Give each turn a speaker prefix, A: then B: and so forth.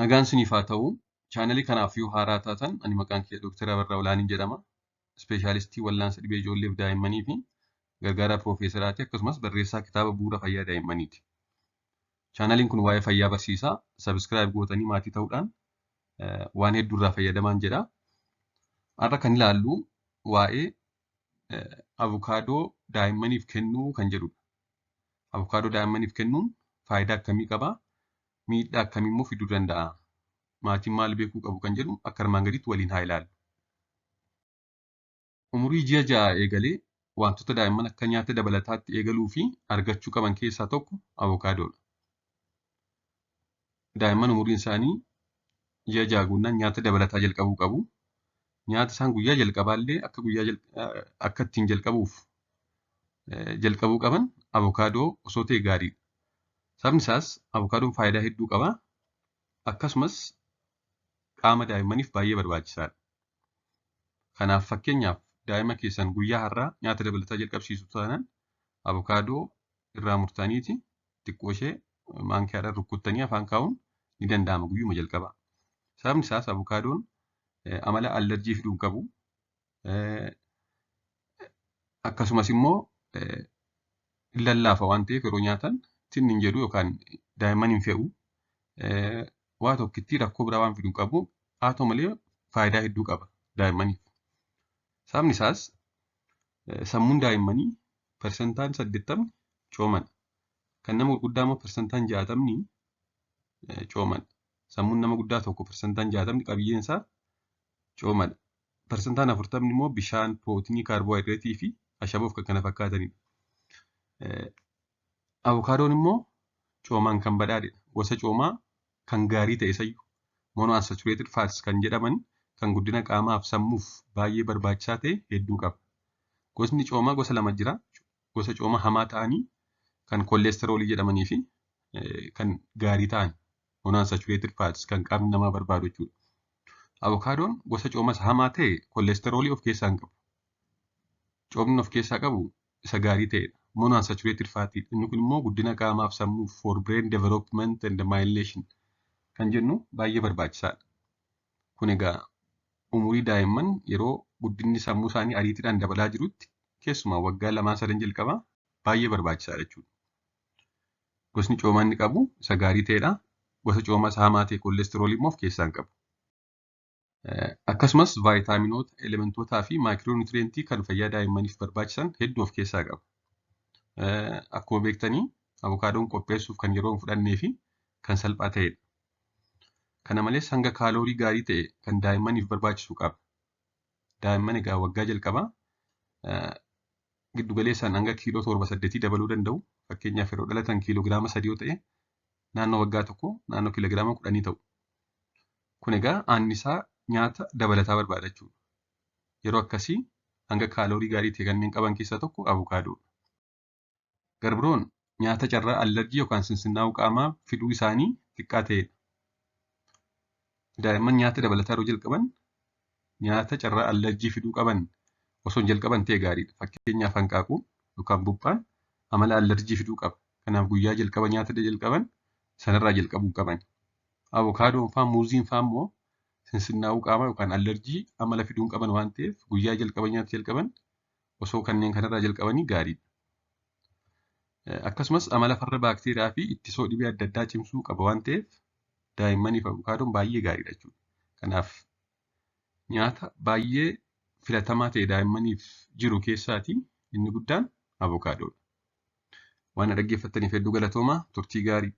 A: Nagaan siniif haa ta'u. Chaanalii kanaaf yoo haaraa taatan ani maqaan kee Dr. Abarraa Olaaniin jedhama. Ispeeshaalistii wallaansa dhibee ijoolleef daa'immanii fi gargaaraa piroofeesaraati akkasumas barreessaa kitaaba bu'uura fayyaa daa'immaniiti. Chaanaliin kun waa'ee fayyaa barsiisaa. Sabiskiraayib gootanii maatii ta'uudhaan waan hedduu irraa fayyadamaan jedha. Har'a kan ilaallu waa'ee avukaadoo daa'immaniif kennuu kan jedhudha. Avukaadoo daa'immaniif kennuun faayidaa akkamii qabaa? Miidhaa akkamii immoo fiduu danda'a? Maatiin maal beekuu qabu kan jedhu akka armaan gadiitti waliin haa ilaallu. Umurii ji'a 6 eegalee wantoota daa'imman akka nyaata dabalataatti eegaluu fi argachuu qaban keessaa tokko avokaadoodha. Daa'imman umuriin isaanii ji'a 6 guunnaan nyaata dabalataa jalqabuu qabu. Nyaata isaan guyyaa jalqabaallee akka ittiin jalqabuu qaban avokaadoo osoo ta'e gaariidha. Sababni isaas avokaadoon faayidaa hedduu qaba. Akkasumas qaama daa'immaniif baay'ee barbaachisaadha. Kanaaf fakkeenyaaf daa'ima keessan guyyaa har'aa nyaata dabalataa jalqabsiisu taanaan avokaadoo irraa murtaniiti xiqqoo ishee maankiyaadhaan rukkuttanii afaan kaa'uun ni danda'ama guyyuma jalqabaa. Sababni isaas avokaadoon amala allerjii fiduu hin qabu. Akkasumas immoo lallaafa waan ta'eef yeroo nyaatan tinni hin jedhu yookaan daa'imman hin fe'u. Waa tokkittii rakkoo biraa waan fiduu hin qabu. Haa ta'u malee faayidaa hedduu qaba daa'immaniif. Sababni isaas sammuun daa'immanii persentaan 80 coomadha. Kan nama gurguddaa immoo persentaan 60 coomadha. Sammuun nama guddaa tokko persentaan 60 qabiyyeen isaa coomadha. Persentaan 40 immoo bishaan, pirootinii, kaarboohayidireetii fi ashaboof kan kana fakkaatanidha. Avokaadoon immoo coomaan kan badhaadhedha. Gosa coomaa kan gaarii ta'e isayyuu monounsaturated fats kan jedhaman kan guddina qaamaaf sammuuf baay'ee barbaachisaa ta'e hedduu qaba. Gosni coomaa gosa lama jira. Gosa coomaa hamaa ta'anii kan koolesteroolii jedhamanii fi kan gaarii ta'an monounsaturated fats kan qaamni namaa barbaadu jechuudha. Avokaadoon gosa coomaa hamaa ta'e koolesteroolii of keessaa hin qabu. Coomni of keessaa qabu isa gaarii ta'edha. Monounsaturated fat inni kun immoo guddina qaamaaf sammuuf for brain development and myelination kan jennu baay'ee barbaachisaadha. Kun egaa umurii daa'imman yeroo guddinni sammuu isaanii ariitiidhaan dabalaa jirutti keessumaa waggaa 2-3 jalqabaa baay'ee barbaachisaadha jechuudha. Gosni coomaa inni qabu isa gaarii ta'edha. Gosa coomaa isa hamaa ta'e koolesteroolii immoo of keessaa hin qabu. Akkasumas vaayitaaminoota, elementootaa fi maayikiroonutriyentii kan fayyaa daa'immaniif barbaachisan hedduu of keessaa qaba. Akkuma beektanii avokaadoon qopheessuuf kan yeroo hin fudhannee fi kan salphaa ta'edha. Kana malees hanga kaaloorii gaarii ta'e kan daa'immaniif barbaachisu qaba. Daa'imman egaa waggaa jalqabaa giddu galeessaan hanga kiiloo 7-8 dabaluu danda'u. Fakkeenyaaf yeroo dhalatan kiiloogiraama 3 yoo ta'e naannoo waggaa tokko naannoo kiiloogiraama 10 ta'u. Kun egaa annisaa nyaata dabalataa barbaada jechuudha. Yeroo akkasii hanga kaaloorii gaarii ta'e kanneen qaban keessaa tokko avokaadoodha. Garbiroon nyaata carraa allerjii yookaan sinsinnaa'uu qaamaa fiduu isaanii xiqqaa ta'edha. Daa'imman nyaata dabalataa yeroo jalqaban nyaata carraa allerjii fiduu qaban osoo hin jalqaban ta'e gaariidha. Fakkeenyaaf hanqaaquu yookaan buphaan amala allerjii fiduu qaba. Kanaaf guyyaa jalqaba nyaata jalqaban sanarraa jalqabuu qaban. Avokaadoon fa'aa muuziin fa'aa immoo sinsinnaa'uu qaamaa yookaan allerjii amala fiduu qaban waan ta'eef guyyaa jalqaba nyaata jalqaban osoo kanneen kanarraa jalqabanii gaariidha. Akkasumas amala farra baakteeriyaa fi ittisoo dhibee adda addaa cimsuu qaba waan ta'eef daa'immaniif avokaadoon baay'ee gaariidha jechuudha. Kanaaf nyaata baay'ee filatamaa ta'e daa'immaniif jiru keessaatii inni guddaan avokaadoodha. Waan dhaggeeffattaniif hedduu galatoomaa. Turtii gaarii.